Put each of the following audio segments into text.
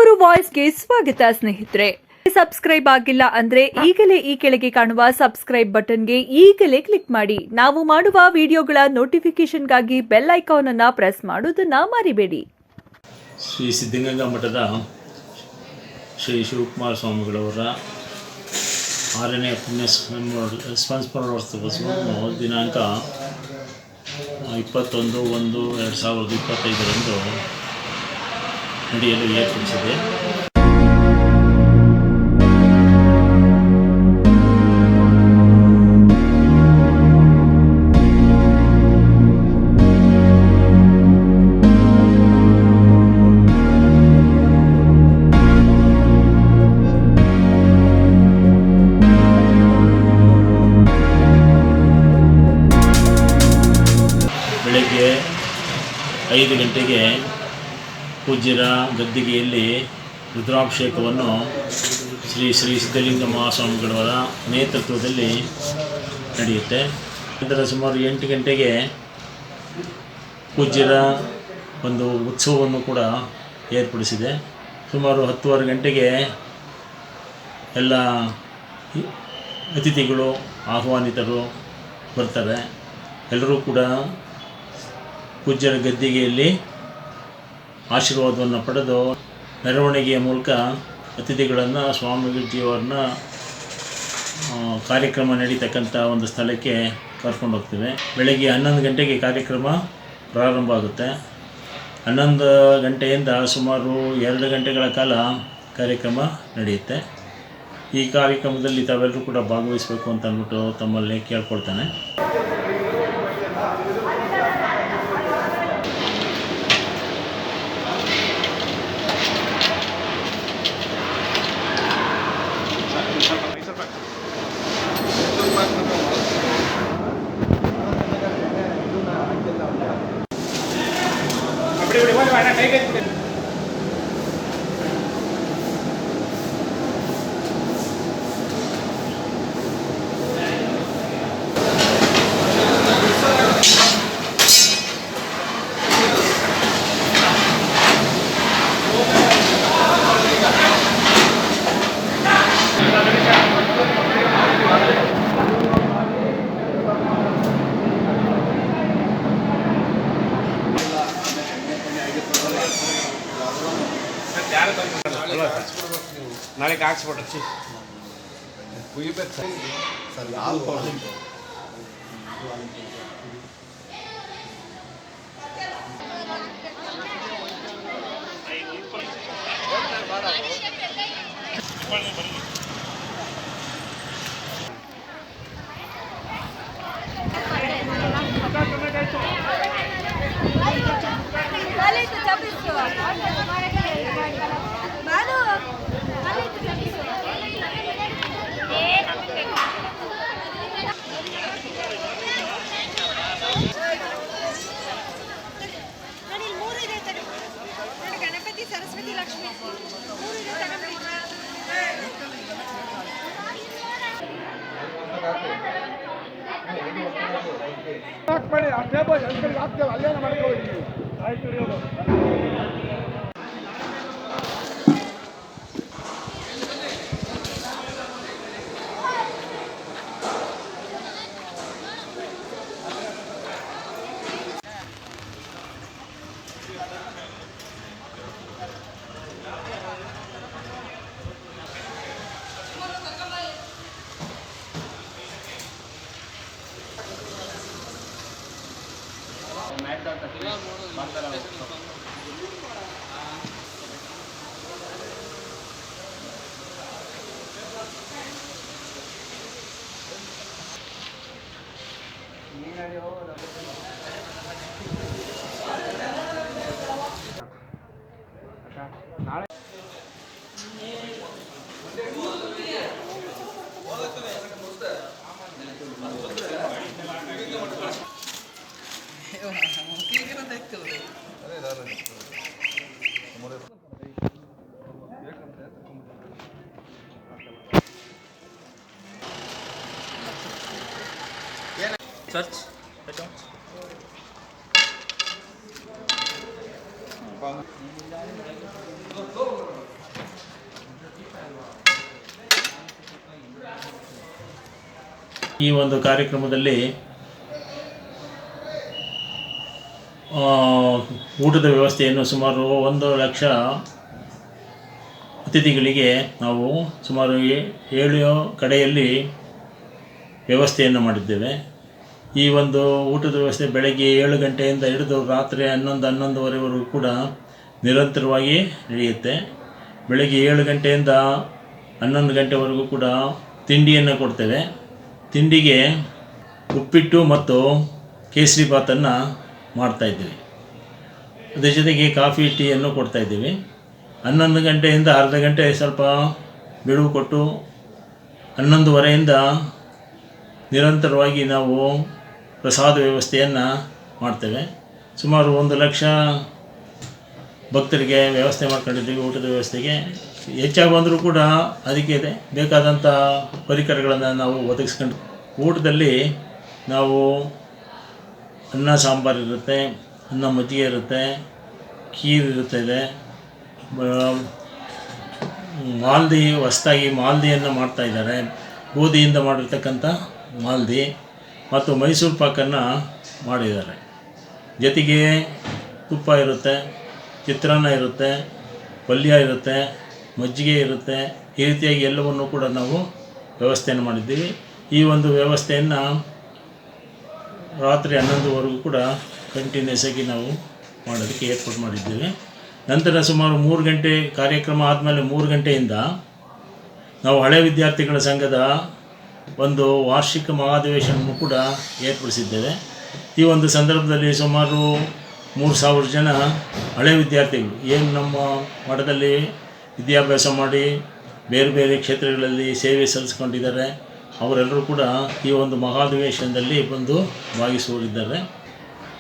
ತುಮಕೂರು ವಾಯ್ಸ್ಗೆ ಸ್ವಾಗತ ಸ್ನೇಹಿತರೆ. ಸಬ್ಸ್ಕ್ರೈಬ್ ಆಗಿಲ್ಲ ಅಂದ್ರೆ ಈಗಲೇ ಈ ಕೆಳಗೆ ಕಾಣುವ ಸಬ್ಸ್ಕ್ರೈಬ್ ಬಟನ್ಗೆ ಈಗಲೇ ಕ್ಲಿಕ್ ಮಾಡಿ. ನಾವು ಮಾಡುವ ವಿಡಿಯೋಗಳ ನೋಟಿಫಿಕೇಶನ್ಗಾಗಿ ಬೆಲ್ ಐಕಾನ್ ಅನ್ನು ಪ್ರೆಸ್ ಮಾಡೋದನ್ನ ಮರಿಬೇಡಿ. ಶ್ರೀ ಸಿದ್ಧಗಂಗಾ ಮಠದ ಶ್ರೀ ಶಿವಕುಮಾರ ಸ್ವಾಮಿಗಳವರ 6ನೇ ಪುಣ್ಯ ಸಂಸ್ಮರಣೋತ್ಸವವನ್ನು ದಿನಾಂಕ 21/1/2025 ನಡೆಯಲು ಏರ್ಪಡಿಸಿದೆ. ಬೆಳಗ್ಗೆ 5 ಗಂಟೆಗೆ ಪೂಜ್ಯರ ಗದ್ದಿಗೆಯಲ್ಲಿ ರುದ್ರಾಭಿಷೇಕವನ್ನು ಶ್ರೀ ಸಿದ್ಧಲಿಂಗ ಮಹಾಸ್ವಾಮಿಗಳವರ ನೇತೃತ್ವದಲ್ಲಿ ನಡೆಯುತ್ತೆ. ನಂತರ ಸುಮಾರು 8 ಗಂಟೆಗೆ ಪೂಜ್ಯರ ಒಂದು ಉತ್ಸವವನ್ನು ಕೂಡ ಏರ್ಪಡಿಸಿದೆ. ಸುಮಾರು 10:15 ಗಂಟೆಗೆ ಎಲ್ಲ ಅತಿಥಿಗಳು ಆಹ್ವಾನಿತರು ಬರ್ತಾರೆ. ಎಲ್ಲರೂ ಕೂಡ ಪೂಜ್ಯರ ಗದ್ದಿಗೆಯಲ್ಲಿ ಆಶೀರ್ವಾದವನ್ನು ಪಡೆದು ಮೆರವಣಿಗೆಯ ಮೂಲಕ ಅತಿಥಿಗಳನ್ನು ಸ್ವಾಮೀಜಿಯವರನ್ನ ಕಾರ್ಯಕ್ರಮ ನಡೀತಕ್ಕಂಥ ಒಂದು ಸ್ಥಳಕ್ಕೆ ಕರ್ಕೊಂಡು ಹೋಗ್ತೇವೆ. ಬೆಳಗ್ಗೆ 11 ಗಂಟೆಗೆ ಕಾರ್ಯಕ್ರಮ ಪ್ರಾರಂಭ ಆಗುತ್ತೆ. 11 ಗಂಟೆಯಿಂದ ಸುಮಾರು 2 ಗಂಟೆಗಳ ಕಾಲ ಕಾರ್ಯಕ್ರಮ ನಡೆಯುತ್ತೆ. ಈ ಕಾರ್ಯಕ್ರಮದಲ್ಲಿ ತಾವೆಲ್ಲರೂ ಕೂಡ ಭಾಗವಹಿಸಬೇಕು ಅಂತ ಅಂದ್ಬಿಟ್ಟು ತಮ್ಮಲ್ಲಿ ಕೇಳ್ಕೊಳ್ತಾನೆ. ನಾಳೆ ಹಾಕ್ಸ್ಬಿಟ್ರಿ ಕುಯ್ಬೇಕು ಸರ್ ಯಾವ ಗಣಪತಿ ಸರಸ್ವತಿ ಲಕ್ಷ್ಮಿ ಮಾಡಿ ಆ ಟೇಬಲ್ ಅಂಕಲ್ ಹಾಕ್ತೇವೆ ಅಲ್ಲೇನ ಮಾಡ್ಕೊಳ್ಳಿ. ಆಯ್ತು ರೀ ಅದು ನಾಳೆ ಸರ್ಚ್ ಈ ಒಂದು ಕಾರ್ಯಕ್ರಮದಲ್ಲಿ ಊಟದ ವ್ಯವಸ್ಥೆಯನ್ನು ಸುಮಾರು 1 ಲಕ್ಷ ಅತಿಥಿಗಳಿಗೆ ನಾವು ಸುಮಾರು 7 ಕಡೆಯಲ್ಲಿ ವ್ಯವಸ್ಥೆಯನ್ನು ಮಾಡಿದ್ದೇವೆ. ಈ ಒಂದು ಊಟದ ವ್ಯವಸ್ಥೆ ಬೆಳಗ್ಗೆ 7 ಗಂಟೆಯಿಂದ ಹಿಡಿದು ರಾತ್ರಿ 11-11:30ವರೆಗೂ ಕೂಡ ನಿರಂತರವಾಗಿ ನಡೆಯುತ್ತೆ. ಬೆಳಗ್ಗೆ 7 ಗಂಟೆಯಿಂದ 11 ಗಂಟೆವರೆಗೂ ಕೂಡ ತಿಂಡಿಯನ್ನು ಕೊಡ್ತೇವೆ. ತಿಂಡಿಗೆ ಉಪ್ಪಿಟ್ಟು ಮತ್ತು ಕೇಸರಿ ಬಾತನ್ನು ಮಾಡ್ತಾಯಿದ್ದೀವಿ. ಅದ್ರ ಜೊತೆಗೆ ಕಾಫಿ ಟೀಯನ್ನು ಕೊಡ್ತಾಯಿದ್ದೀವಿ. 11 ಗಂಟೆಯಿಂದ ಅರ್ಧ ಗಂಟೆ ಸ್ವಲ್ಪ ಬಿಡುವು ಕೊಟ್ಟು 11:30ಯಿಂದ ನಿರಂತರವಾಗಿ ನಾವು ಪ್ರಸಾದ ವ್ಯವಸ್ಥೆಯನ್ನು ಮಾಡ್ತೇವೆ. ಸುಮಾರು 1 ಲಕ್ಷ ಭಕ್ತರಿಗೆ ವ್ಯವಸ್ಥೆ ಮಾಡ್ಕೊಂಡಿದ್ದೀವಿ. ಊಟದ ವ್ಯವಸ್ಥೆಗೆ ಹೆಚ್ಚಾಗಿ ಬಂದರೂ ಕೂಡ ಅದಕ್ಕೆ ಬೇಕಾದಂಥ ಪರಿಕರಗಳನ್ನು ನಾವು ಒದಗಿಸ್ಕೊಂಡು ಊಟದಲ್ಲಿ ನಾವು ಅನ್ನ ಸಾಂಬಾರು ಇರುತ್ತೆ, ಅನ್ನ ಮಜ್ಜಿಗೆ ಇರುತ್ತೆ, ಖೀರ್ ಇರುತ್ತದೆ, ಮಾಲ್ದಿ ಹೊಸದಾಗಿ ಮಾಲ್ದಿಯನ್ನು ಮಾಡ್ತಾಯಿದ್ದಾರೆ. ಗೋಧಿಯಿಂದ ಮಾಡಿರ್ತಕ್ಕಂಥ ಮಾಲ್ದಿ ಮತ್ತು ಮೈಸೂರು ಪಾಕನ್ನು ಮಾಡಿದ್ದಾರೆ. ಜೊತೆಗೆ ತುಪ್ಪ ಇರುತ್ತೆ, ಚಿತ್ರಾನ್ನ ಇರುತ್ತೆ, ಪಲ್ಯ ಇರುತ್ತೆ, ಮಜ್ಜಿಗೆ ಇರುತ್ತೆ. ಈ ರೀತಿಯಾಗಿ ಎಲ್ಲವನ್ನು ಕೂಡ ನಾವು ವ್ಯವಸ್ಥೆಯನ್ನು ಮಾಡಿದ್ದೀವಿ. ಈ ಒಂದು ವ್ಯವಸ್ಥೆಯನ್ನು ರಾತ್ರಿ 11ವರೆಗೂ ಕೂಡ ಕಂಟಿನ್ಯೂಸ್ ಆಗಿ ನಾವು ಮಾಡೋದಕ್ಕೆ ಏರ್ಪಾಡು ಮಾಡಿದ್ದೇವೆ. ನಂತರ ಸುಮಾರು 3 ಗಂಟೆ ಕಾರ್ಯಕ್ರಮ ಆದಮೇಲೆ 3 ಗಂಟೆಯಿಂದ ನಾವು ಹಳೆ ವಿದ್ಯಾರ್ಥಿಗಳ ಸಂಘದ ಒಂದು ವಾರ್ಷಿಕ ಮಹಾಧಿವೇಶನವನ್ನು ಕೂಡ ಏರ್ಪಡಿಸಿದ್ದೇವೆ. ಈ ಒಂದು ಸಂದರ್ಭದಲ್ಲಿ ಸುಮಾರು 3,000 ಜನ ಹಳೆ ವಿದ್ಯಾರ್ಥಿಗಳು ಏನು ನಮ್ಮ ಮಠದಲ್ಲಿ ವಿದ್ಯಾಭ್ಯಾಸ ಮಾಡಿ ಬೇರೆ ಬೇರೆ ಕ್ಷೇತ್ರಗಳಲ್ಲಿ ಸೇವೆ ಸಲ್ಲಿಸ್ಕೊಂಡಿದ್ದಾರೆ, ಅವರೆಲ್ಲರೂ ಕೂಡ ಈ ಒಂದು ಮಹಾಧಿವೇಶನದಲ್ಲಿ ಬಂದು ಭಾಗಿಸುವರಿದ್ದಾರೆ.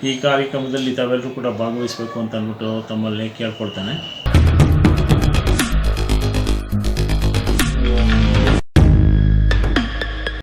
ಈ ಕಾರ್ಯಕ್ರಮದಲ್ಲಿ ತಾವೆಲ್ಲರೂ ಕೂಡ ಭಾಗವಹಿಸಬೇಕು ಅಂತ ಅಂದ್ಬಿಟ್ಟು ತಮ್ಮಲ್ಲಿ ಕೇಳ್ಕೊಳ್ತಾನೆ.